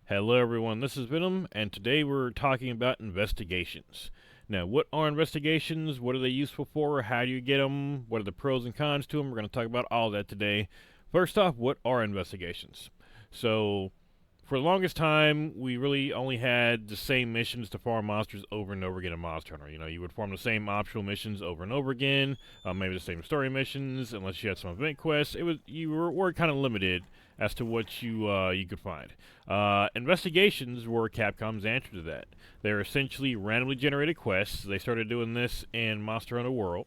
Hello everyone, this is Venom, and today we're talking about investigations. Now, what are investigations? What are they useful for? How do you get them? What are the pros and cons to them? We're going to talk about all that today. First off, what are investigations? So, for the longest time, we really only had the same missions to farm monsters over and over again in Monster Hunter. You know, you would farm the same optional missions over and over again, maybe the same story missions, unless you had some event quests. You were kind of limited as to what you could find. Investigations were Capcom's answer to that. They're essentially randomly generated quests. They started doing this in Monster Hunter World.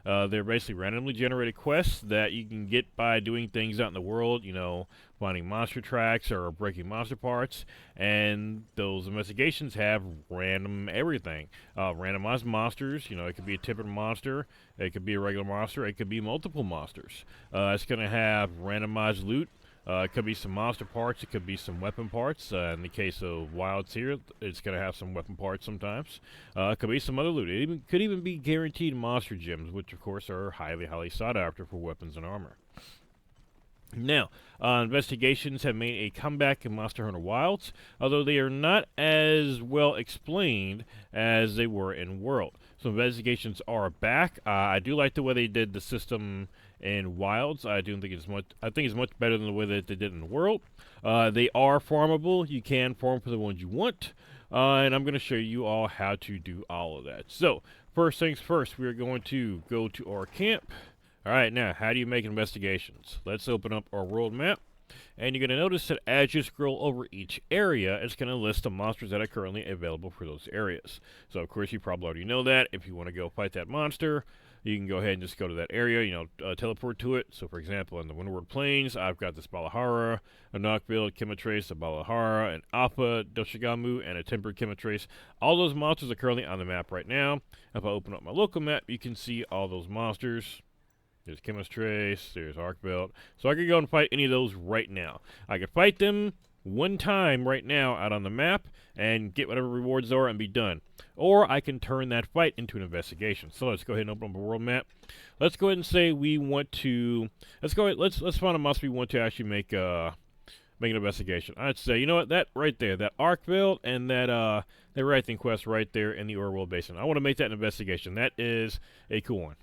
They're basically randomly generated quests that you can get by doing things out in the world, you know, finding monster tracks or breaking monster parts. And those investigations have random everything. Randomized monsters, you know, it could be a typical monster, it could be a regular monster, it could be multiple monsters. It's going to have randomized loot. It could be some monster parts, it could be some weapon parts. In the case of Wilds here, it's going to have some weapon parts sometimes. It could be some other loot. Could even be guaranteed monster gems, which of course are highly sought after for weapons and armor. Now, investigations have made a comeback in Monster Hunter Wilds, although they are not as well explained as they were in World. So investigations are back. I do like the way they did the system in Wilds. I think it's much better than the way that they did in the World. They are farmable. You can farm for the ones you want, and I'm going to show you all how to do all of that. So first things first, we are going to go to our camp. Alright, now, how do you make investigations? Let's open up our world map, and you're going to notice that as you scroll over each area, it's going to list the monsters that are currently available for those areas. So, of course, you probably already know that. If you want to go fight that monster, you can go ahead and just go to that area, you know, teleport to it. So, for example, in the Windward Plains, I've got this Balahara, a Knockbuild, Chemitrace, a Balahara, an Alpha, Doshigamu, and a Tempered Chemitrace. All those monsters are currently on the map right now. If I open up my local map, you can see all those monsters. There's Chemistrace, there's Arcbelt. So I could go and fight any of those right now. I could fight them one time right now out on the map and get whatever rewards are and be done. Or I can turn that fight into an investigation. So let's go ahead and open up a world map. Let's go ahead and say we want to let's find a monster we want to actually make an investigation. I'd say, you know what, that right there, that Arcbelt and that Wraithing quest right there in the Overworld Basin. I want to make that an investigation. That is a cool one.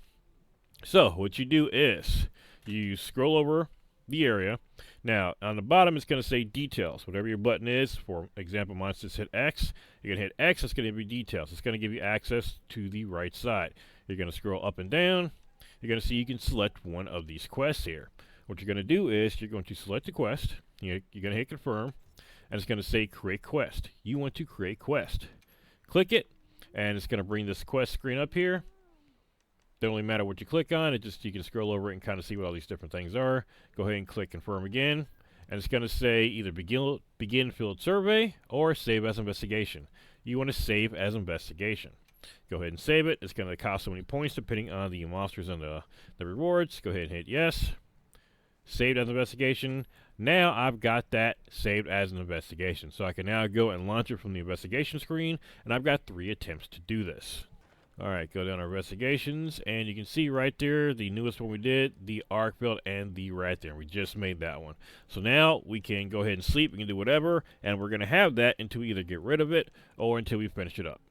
So, what you do is, you scroll over the area. Now, on the bottom, it's going to say details. Whatever your button is, for example, mine says hit X. You're going to hit X, it's going to give you details. It's going to give you access to the right side. You're going to scroll up and down. You're going to see you can select one of these quests here. What you're going to do is, you're going to select the quest. You're going to hit confirm, and it's going to say create quest. You want to create quest. Click it, and it's going to bring this quest screen up here. Doesn't really matter what you click on, you can scroll over it and kind of see what all these different things are. Go ahead and click confirm again, and it's going to say either begin field survey or save as investigation. You want to save as investigation. Go ahead and save it. It's going to cost so many points depending on the monsters and the rewards. Go ahead and hit yes. Saved as investigation. Now I've got that saved as an investigation, so I can now go and launch it from the investigation screen, and I've got 3 attempts to do this. Alright, go down to investigations, and you can see right there, the newest one we did, the Arcbelt and the Rat there. We just made that one. So now, we can go ahead and sleep, we can do whatever, and we're going to have that until we either get rid of it, or until we finish it up.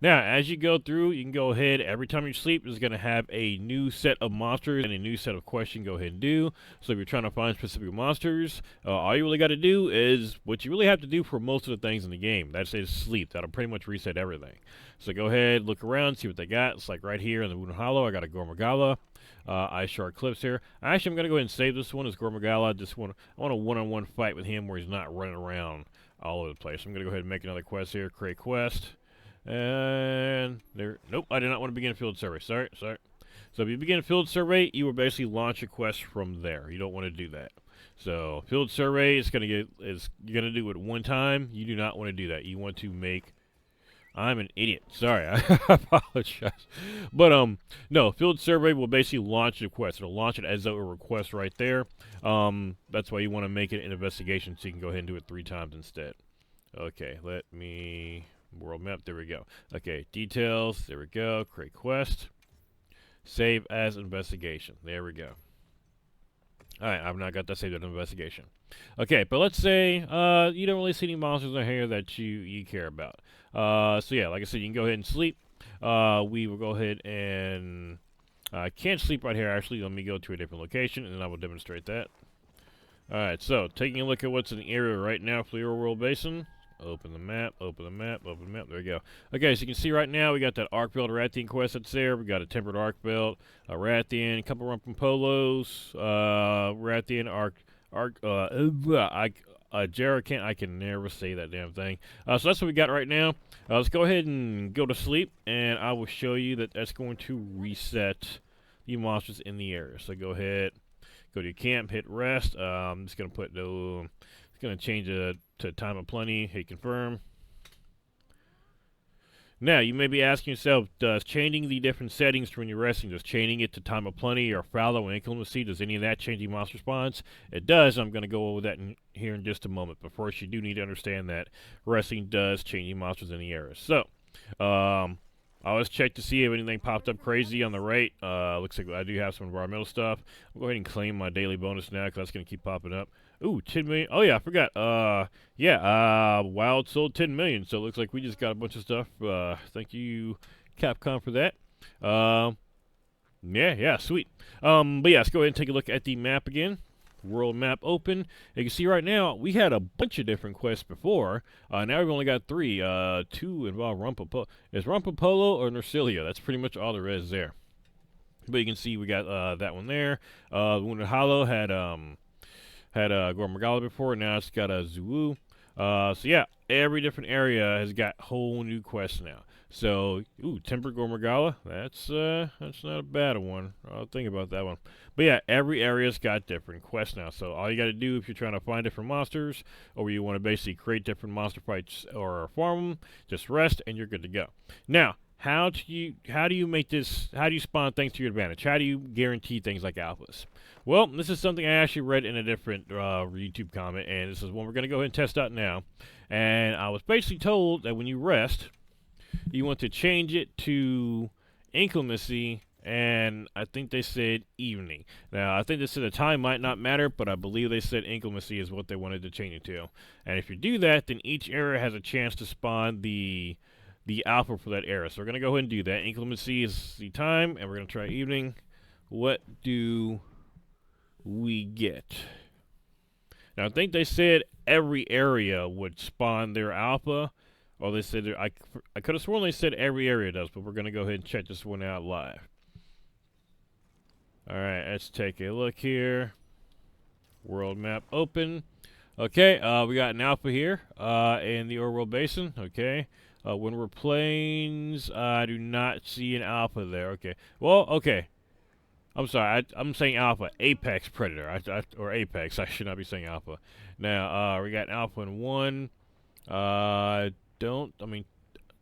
Now, as you go through, you can go ahead, every time you sleep, it's going to have a new set of monsters and a new set of questions go ahead and do. So if you're trying to find specific monsters, all you really got to do is what you really have to do for most of the things in the game. That is sleep. That'll pretty much reset everything. So go ahead, look around, see what they got. It's like right here in the Wounded Hollow, I got a Gormagala. Ice Shard Cliffs here. Actually, I'm going to go ahead and save this one as Gormagala. I want a one-on-one fight with him where he's not running around all over the place. I'm going to go ahead and make another quest here, create quest. And there, nope, I did not want to begin a field survey. Sorry. So if you begin a field survey, you will basically launch a quest from there. You don't want to do that. So field survey is you're gonna do it one time. You do not want to do that. You want to make. I'm an idiot. Sorry, I apologize. But no, field survey will basically launch the quest. It'll launch it as a request right there. That's why you want to make it an investigation, so you can go ahead and do it 3 times instead. Okay, let me. World map, there we go. Okay, details, there we go. Create quest. Save as investigation. There we go. Alright, I've now got that saved as investigation. Okay, but let's say you don't really see any monsters in here that you care about. So yeah, like I said, you can go ahead and sleep. We will go ahead and I can't sleep right here. Actually, let me go to a different location, and then I will demonstrate that. All right, so taking a look at what's in the area right now for the Overworld Basin. Open the map, open the map, open the map. There we go. Okay, so you can see right now we got that Arc Belt Rathian quest that's there. We got a Tempered Arc Belt, a Rathian, a couple Rumpenpolos, Rathian, Jerrican. I can never say that damn thing. So that's what we got right now. Let's go ahead and go to sleep, and I will show you that that's going to reset the monsters in the area. So go ahead, go to your camp, hit rest. I'm just gonna put no. It's gonna change it to time of plenty. Hit confirm. Now, you may be asking yourself, does changing the different settings when you're resting, does changing it to time of plenty or fallow and inclemency, does any of that change the monster spawns? It does. I'm going to go over that here in just a moment. But first, you do need to understand that resting does change the monsters in the area. So, I always check to see if anything popped up crazy on the right. Looks like I do have some environmental stuff. I'll go ahead and claim my daily bonus now because that's going to keep popping up. Ooh, 10 million. Oh, yeah, I forgot. Wild sold 10 million. So it looks like we just got a bunch of stuff. Thank you, Capcom, for that. Yeah, sweet. But yeah, let's go ahead and take a look at the map again. World map open. You can see right now we had a bunch of different quests before. Now we've only got 3. 2 involve Rumpapolo. Is Rumpapolo or Nersilia? That's pretty much all there is there. But you can see we got that one there. Wounded Hollow had Gormagala before. Now it's got a Zuu. So yeah, every different area has got whole new quests now. So, Tempered Gormagala, that's not a bad one. I'll think about that one. But yeah, every area's got different quests now. So all you got to do if you're trying to find different monsters, or you want to basically create different monster fights or farm them, just rest and you're good to go. Now, how do you make this? How do you spawn things to your advantage? How do you guarantee things like alphas? Well, this is something I actually read in a different YouTube comment, and this is one we're going to go ahead and test out now. And I was basically told that when you rest, you want to change it to inclemency, and I think they said evening. Now, I think they said the time might not matter, but I believe they said inclemency is what they wanted to change it to. And if you do that, then each area has a chance to spawn the alpha for that area. So we're going to go ahead and do that. Inclemency is the time, and we're going to try evening. What do we get? Now, I think they said every area would spawn their alpha. Or they said, I could have sworn they said every area does, but we're going to go ahead and check this one out live. Alright, let's take a look here. World map open. Okay, we got an alpha here in the Overworld Basin. Okay. Windward Plains, I do not see an alpha there. Okay. Well, okay. I'm sorry, I'm saying alpha. Apex Predator. Or Apex. I should not be saying alpha. Now, we got an alpha in 1. A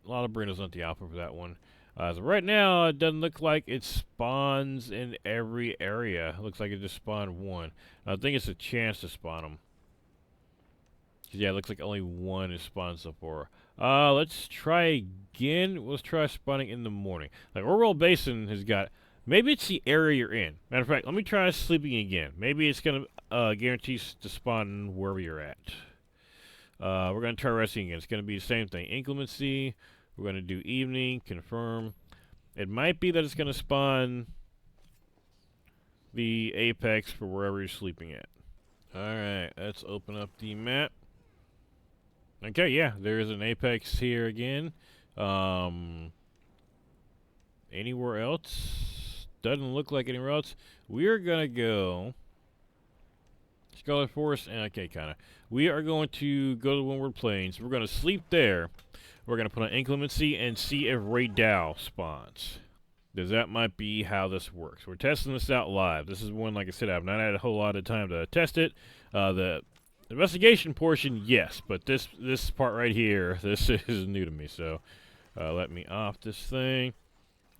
lot of Brino's not the alpha for that one. So right now, it doesn't look like it spawns in every area. It looks like it just spawned 1. I think it's a chance to spawn them. Yeah, it looks like only 1 is spawned so far. Let's try again. Let's try spawning in the morning. Like, Overworld Basin has got... Maybe it's the area you're in. Matter of fact, let me try sleeping again. Maybe it's going to guarantee to spawn wherever you're at. We're going to try resting again. It's going to be the same thing. Inclemency. We're going to do evening. Confirm. It might be that it's going to spawn the apex for wherever you're sleeping at. Alright, let's open up the map. Okay, yeah, there is an apex here again. Anywhere else? Doesn't look like anywhere else. We're going to go... Scarlet Forest, and okay, kind of. We are going to go to the Windward Plains. We're going to sleep there. We're going to put on Inclemency and see if Raidal spawns. Because that might be how this works. We're testing this out live. This is one, like I said, I've not had a whole lot of time to test it. The investigation portion, yes. But this part right here, this is new to me. So let me off this thing.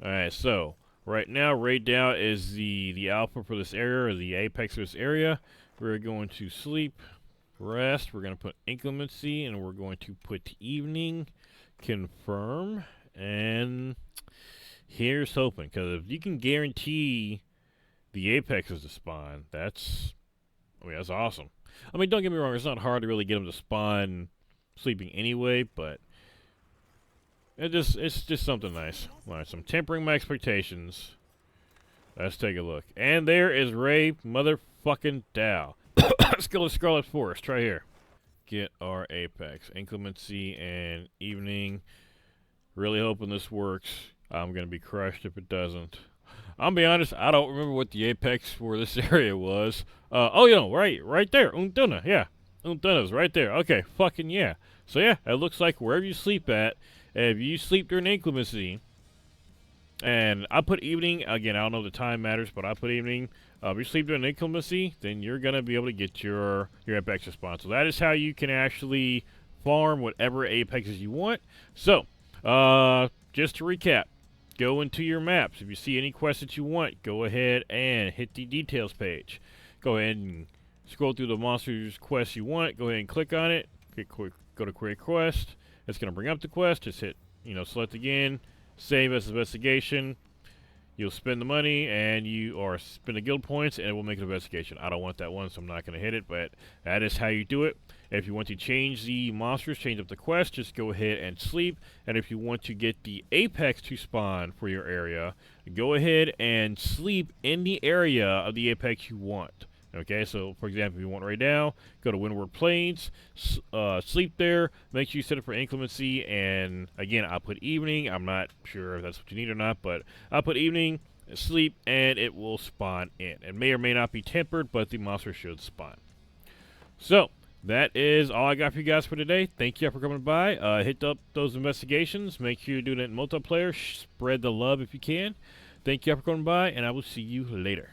Alright, so right now, Raidal is the alpha for this area, or the apex of this area. We're going to sleep, rest, we're going to put inclemency, and we're going to put evening, confirm, and here's hoping. Because if you can guarantee the apexes to spawn, that's awesome. I mean, don't get me wrong, it's not hard to really get them to spawn sleeping anyway, but it's just something nice. Alright, so I'm tempering my expectations. Let's take a look. And there is Ray motherfucking Dow. Let's go to Scarlet Forest, right here. Get our Apex. Inclemency and Evening. Really hoping this works. I'm going to be crushed if it doesn't. I'll be honest, I don't remember what the Apex for this area was. Oh, you know, right there. Untuna, yeah. Untuna's right there. Okay, fucking yeah. So yeah, it looks like wherever you sleep at, if you sleep during inclemency, and I put evening, again, I don't know if the time matters, but I put evening. If you sleep during inclemency, then you're going to be able to get your Apex spawn. So that is how you can actually farm whatever Apexes you want. So, just to recap, go into your maps. If you see any quests that you want, go ahead and hit the details page. Go ahead and scroll through the monsters quests you want. Go ahead and click on it. Go to create quest. It's going to bring up the quest. Just hit, select again. Save as investigation. You'll spend the money or spend the guild points, and it will make an investigation. I don't want that one, so I'm not going to hit it, but that is how you do it. If you want to change the monsters, change up the quest, just go ahead and sleep. And if you want to get the Apex to spawn for your area, go ahead and sleep in the area of the Apex you want. Okay, so for example, if you want right now, go to Windward Plains, sleep there, make sure you set it for inclemency, and again, I'll put evening. I'm not sure if that's what you need or not, but I'll put evening, sleep, and it will spawn in. It may or may not be tempered, but the monster should spawn. So, that is all I got for you guys for today. Thank you for coming by. Hit up those investigations. Make sure you do that in multiplayer. Spread the love if you can. Thank you for coming by, and I will see you later.